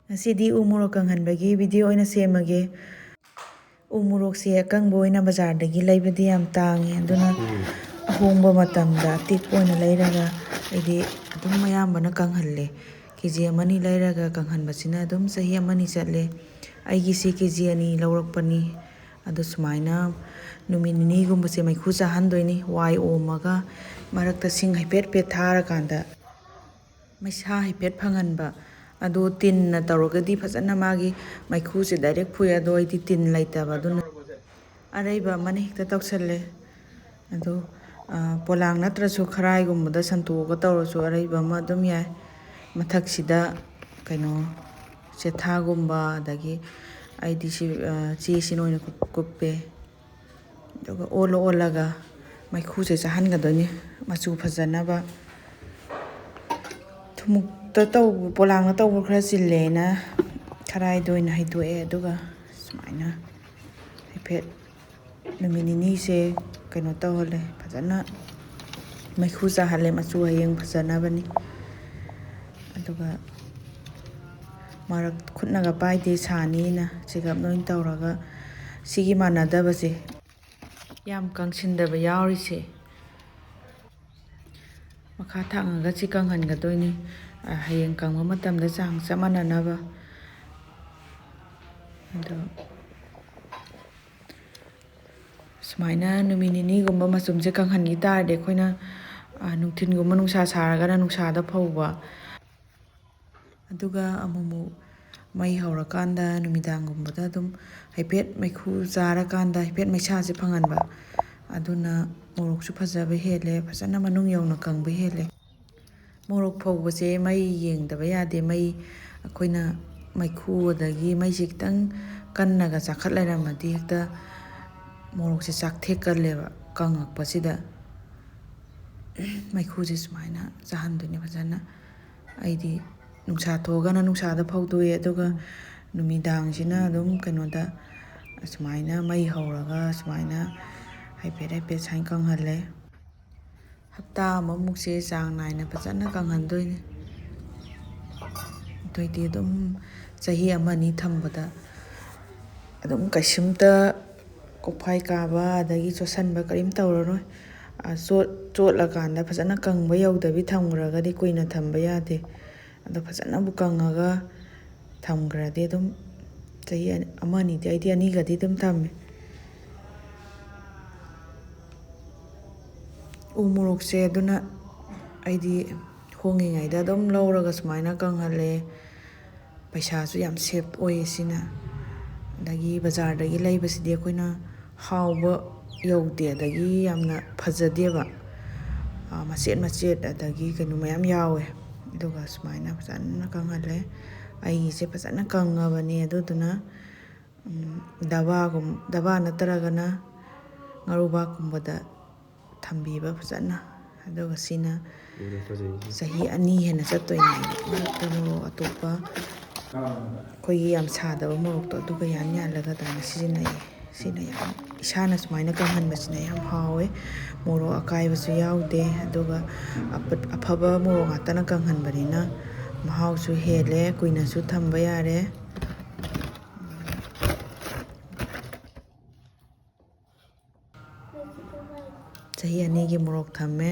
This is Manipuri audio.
ꯉꯁꯤꯗꯤ ꯎ ꯃꯣꯔꯣꯛ ꯀꯪꯍꯟꯕꯒꯤ ꯚꯤꯗꯤꯑꯣ ꯑꯣꯏꯅ ꯁꯦꯝꯃꯒꯦ꯫ ꯎ ꯃꯣꯔꯣꯛꯁꯦ ꯑꯀꯪꯕ ꯑꯣꯏꯅ ꯕꯖꯥꯔꯗꯒꯤ ꯂꯩꯕꯗꯤ ꯌꯥꯝ ꯇꯥꯡꯉꯦ, ꯑꯗꯨꯅ ꯑꯍꯣꯡꯕ ꯃꯇꯝꯗ ꯑꯇꯦꯛꯄ ꯑꯣꯏꯅ ꯂꯩꯔꯒ ꯑꯩꯗꯤ ꯑꯗꯨꯝ ꯑꯌꯥꯝꯕꯅ ꯀꯪꯍꯜꯂꯦ꯫ ꯀꯦꯖꯤ ꯑꯃꯅꯤ ꯂꯩꯔꯒ ꯀꯪꯍꯟꯕꯁꯤꯅ ꯑꯗꯨꯝ ꯆꯍꯤ ꯑꯃꯅꯤ ꯆꯠꯂꯦ꯫ ꯑꯩꯒꯤꯁꯤ ꯀꯦꯖꯤ 2 ꯂꯧꯔꯛꯄꯅꯤ꯫ ꯑꯗꯨ ꯁꯨꯃꯥꯏꯅ ꯅꯨꯃꯤꯠ ꯅꯤꯅꯤꯒꯨꯝꯕꯁꯦ ꯃꯩꯈꯨ ꯆꯥꯍꯟꯗꯣꯏꯅꯤ, ꯋꯥꯏ ꯑꯣꯝꯃꯒ ꯃꯔꯛꯇ ꯁꯤꯡ ꯍꯥꯏꯐꯦꯠ ꯊꯥꯔꯀꯥꯟꯗ ꯃꯩꯁꯥ ꯍꯥꯏꯐꯦꯠ ꯐꯪꯍꯟꯕ꯫ ꯑꯗꯣ ꯇꯤꯟꯅ ꯇꯧꯔꯒꯗꯤ ꯐꯖꯅ ꯃꯥꯒꯤ ꯃꯩꯈꯨꯁꯦ ꯗꯥꯏꯔꯦꯛ ꯐꯨꯏ, ꯑꯗꯣ ꯑꯩꯗꯤ ꯇꯤꯟ ꯂꯩꯇꯕ, ꯑꯗꯨꯅ ꯑꯔꯩꯕ ꯑꯃꯅ ꯍꯦꯛꯇ ꯇꯧꯁꯜꯂꯦ꯫ ꯑꯗꯣ ꯄꯣꯂꯥꯡ ꯅꯠꯇ꯭ꯔꯁꯨ ꯈꯔꯥꯏꯒꯨꯝꯕꯗ ꯁꯟꯇꯣꯛꯑꯒ ꯇꯧꯔꯁꯨ ꯑꯔꯩꯕ ꯑꯃ ꯑꯗꯨꯝ ꯌꯥꯏ꯫ ꯃꯊꯛꯁꯤꯗ ꯆꯦꯊꯥꯒꯨꯝꯕ, ꯑꯗꯒꯤ ꯑꯩꯗꯤ ꯆꯦꯁꯤꯅ ꯑꯣꯏꯅ ꯀꯨꯞꯄꯦ꯫ ꯑꯗꯨꯒ ꯑꯣꯜꯂꯒ ꯃꯩꯈꯨꯁꯦ ꯆꯥꯍꯟꯒꯗꯣꯏꯅꯤ ꯃꯆꯨ ꯐꯖꯅꯕ꯫ ꯄꯣꯂꯥꯡꯅ ꯇꯧꯕ ꯈꯔ ꯆꯤꯜꯂꯦꯅ ꯈꯔꯥꯏꯗ ꯑꯣꯏꯅ ꯍꯩꯗꯣꯛꯑꯦ, ꯑꯗꯨꯒ ꯁꯨꯃꯥꯏꯅ ꯍꯥꯏꯐꯦꯠ ꯅꯨꯃꯤꯠ ꯅꯤꯅꯤꯁꯦ ꯇꯧꯍꯜꯂꯦ, ꯐꯖꯅ ꯃꯩꯈꯨ ꯆꯥꯍꯜꯂꯦ, ꯃꯆꯨ ꯍꯌꯦꯡ ꯐꯖꯅꯕꯅꯤ꯫ ꯑꯗꯨꯒ ꯈꯨꯠꯅꯒ ꯄꯥꯏꯗꯦ ꯁꯥꯅꯤꯅ ꯆꯦꯒꯞꯅ ꯑꯣꯏꯅ ꯇꯧꯔꯒ ꯁꯤꯒꯤ ꯃꯥꯟꯅꯗꯕꯁꯦ, ꯌꯥꯝ ꯀꯪꯁꯤꯟꯗꯕ ꯌꯥꯎꯔꯤꯁꯦ, ꯃꯈꯥ ꯊꯥꯡꯉꯒ ꯁꯤ ꯀꯪꯍꯟꯒꯗꯣꯏꯅꯤ ꯍꯌꯦꯡ ꯀꯪꯕ ꯃꯇꯝꯗ ꯆꯥꯡ ꯆꯞ ꯃꯥꯟꯅꯅꯕ꯫ ꯑꯗꯣ ꯁꯨꯃꯥꯏꯅ ꯅꯨꯃꯤꯠ ꯅꯤꯅꯤꯒꯨꯝꯕ ꯃꯆꯨꯝꯁꯦ ꯀꯪꯍꯟꯈꯤ ꯇꯥꯔꯗꯤ ꯑꯩꯈꯣꯏꯅ ꯅꯨꯡꯊꯤꯟꯒꯨꯝꯕ ꯅꯨꯡꯁꯥ ꯁꯥꯔꯒꯅ ꯅꯨꯡꯁꯥꯗ ꯐꯧꯕ, ꯑꯗꯨꯒ ꯑꯃꯨꯛ ꯃꯩ ꯍꯧꯔꯀꯥꯟꯗ ꯅꯨꯃꯤꯗꯥꯡꯒꯨꯝꯕꯗ ꯑꯗꯨꯝ ꯍꯥꯏꯐꯦꯠ ꯃꯩꯈꯨ ꯆꯥꯔꯀꯥꯟꯗ ꯍꯥꯏꯐꯦꯠ ꯃꯩꯁꯥꯁꯦ ꯐꯪꯍꯟꯕ꯫ ꯑꯗꯨꯅ ꯃꯣꯔꯣꯛꯁꯨ ꯐꯖꯕ ꯍꯦꯜꯂꯦ, ꯐꯖꯅ ꯃꯅꯨꯡ ꯌꯧꯅ ꯀꯪꯕ ꯍꯦꯜꯂꯦ꯫ ꯃꯣꯔꯣꯛ ꯐꯧꯕꯁꯦ ꯃꯩ ꯌꯦꯡꯗꯕ ꯌꯥꯗꯦ꯫ ꯑꯩꯈꯣꯏꯅ ꯃꯩꯈꯨ ꯑꯗꯒꯤ ꯃꯩꯁꯦ ꯈꯤꯇꯪ ꯀꯟꯅꯒ ꯆꯥꯈꯠ ꯂꯩꯔꯝꯃꯗꯤ ꯍꯦꯛꯇ ꯃꯣꯔꯣꯛꯁꯦ ꯆꯥꯛꯊꯦꯛꯀꯜꯂꯦꯕ ꯀꯪꯉꯛꯄꯁꯤꯗ꯫ ꯃꯩꯈꯨꯁꯦ ꯁꯨꯃꯥꯏꯅ ꯆꯥꯍꯟꯗꯣꯏꯅꯦ ꯐꯖꯅ꯫ ꯑꯩꯗꯤ ꯅꯨꯡꯁꯥ ꯊꯣꯛꯑꯒꯅ ꯅꯨꯡꯁꯥꯗ ꯐꯧꯗꯣꯛꯑꯦ, ꯑꯗꯨꯒ ꯅꯨꯃꯤꯗꯥꯡꯁꯤꯅ ꯑꯗꯨꯝ ꯁꯨꯃꯥꯏꯅ ꯃꯩ ꯍꯧꯔꯒ ꯁꯨꯃꯥꯏꯅ ꯍꯥꯏꯐꯦꯠ ꯁꯨꯃꯥꯏꯅ ꯀꯪꯍꯜꯂꯦ꯫ ꯍꯞꯇꯥ ꯑꯃꯃꯨꯛꯁꯦ ꯆꯥꯡ ꯅꯥꯏꯅ ꯐꯖꯅ ꯀꯪꯍꯟꯗꯣꯏꯅꯦ꯫ ꯑꯗꯨꯑꯣꯏꯗꯤ ꯑꯗꯨꯝ ꯆꯍꯤ ꯑꯃꯅꯤ ꯊꯝꯕꯗ ꯑꯗꯨꯝ ꯀꯩꯁꯨꯝꯇ ꯀꯣꯛꯐꯥꯏ ꯀꯥꯕ ꯑꯗꯒꯤ ꯆꯣꯠꯁꯟꯕ ꯀꯔꯤꯝ ꯇꯧꯔꯔꯣꯏ꯫ ꯆꯣꯠꯂꯀꯥꯟꯗ ꯐꯖꯅ ꯀꯪꯕ ꯌꯧꯗꯕꯤ ꯊꯝꯈ꯭ꯔꯒꯗꯤ ꯀꯨꯏꯅ ꯊꯝꯕ ꯌꯥꯗꯦ꯫ ꯑꯗꯣ ꯐꯖꯅꯕꯨ ꯀꯪꯉꯒ ꯊꯝꯈ꯭ꯔꯗꯤ ꯑꯗꯨꯝ ꯆꯍꯤ ꯑꯃꯅꯤꯗꯤ, ꯑꯩꯗꯤ 2ꯒꯗꯤ ꯑꯗꯨꯝ ꯊꯝꯃꯦ꯫ ꯎ ꯃꯣꯔꯣꯛꯁꯦ ꯑꯗꯨꯅ ꯑꯩꯗꯤ ꯍꯣꯡꯉꯤꯉꯩꯗ ꯑꯗꯨꯝ ꯂꯧꯔꯒ ꯁꯨꯃꯥꯏꯅ ꯀꯪꯍꯜꯂꯦ꯫ ꯄꯩꯁꯥꯁꯨ ꯌꯥꯝ ꯁꯦꯞ ꯑꯣꯏꯌꯦ ꯁꯤꯅ꯫ ꯑꯗꯒꯤ ꯕꯖꯥꯔꯗꯒꯤ ꯂꯩꯕꯁꯤꯗꯤ ꯑꯩꯈꯣꯏꯅ ꯍꯥꯎꯕ ꯌꯧꯗꯦ, ꯑꯗꯒꯤ ꯌꯥꯝꯅ ꯐꯖꯗꯦꯕ, ꯃꯆꯦꯠ ꯑꯗꯒꯤ ꯃꯌꯥꯝ ꯌꯥꯎꯋꯦ꯫ ꯑꯗꯨꯒ ꯁꯨꯃꯥꯏꯅ ꯐꯖꯅ ꯀꯪꯍꯜꯂꯦ꯫ ꯑꯩꯒꯤꯁꯦ ꯐꯖꯅ ꯀꯪꯉꯕꯅꯤ, ꯑꯗꯨꯗꯨꯅ ꯗꯕꯥ ꯅꯠꯇ꯭ꯔꯒꯅ ꯉꯥꯔꯨꯕꯥꯛꯀꯨꯝꯕꯗ ꯊꯝꯕꯤꯕ ꯐꯖꯅ꯫ ꯑꯗꯨꯒ ꯁꯤꯅ ꯆꯍꯤ 2 ꯍꯦꯟꯅ ꯆꯠꯇꯣꯏꯅꯦ ꯑꯩꯗꯤ꯫ ꯃꯔꯛꯇ ꯃꯣꯔꯣꯛ ꯑꯇꯣꯞꯄ ꯑꯩꯈꯣꯏꯒꯤ ꯌꯥꯝ ꯁꯥꯗꯕ ꯃꯣꯔꯣꯛꯇꯣ ꯑꯗꯨꯒ ꯌꯥꯜꯂꯒ ꯑꯗꯨꯃꯥꯏꯅ ꯁꯤꯖꯤꯟꯅꯩꯌꯦ꯫ ꯁꯤꯅ ꯏꯁꯥꯅ ꯁꯨꯃꯥꯏꯅ ꯀꯪꯍꯟꯕꯁꯤꯅ ꯌꯥꯝ ꯍꯥꯎꯋꯦ꯫ ꯃꯣꯔꯣꯛ ꯑꯀꯥꯏꯕꯁꯨ ꯌꯥꯎꯗꯦ, ꯑꯗꯨꯒ ꯑꯐꯕ ꯃꯣꯔꯣꯛ ꯉꯥꯛꯇꯅ ꯀꯪꯍꯟꯕꯅꯤꯅ ꯃꯍꯥꯎꯁꯨ ꯍꯦꯜꯂꯦ, ꯀꯨꯏꯅꯁꯨ ꯊꯝꯕ ꯌꯥꯔꯦ꯫ ꯆꯍꯤ 2ꯒꯤ ꯃꯣꯔꯣꯛ ꯊꯝꯃꯦ꯫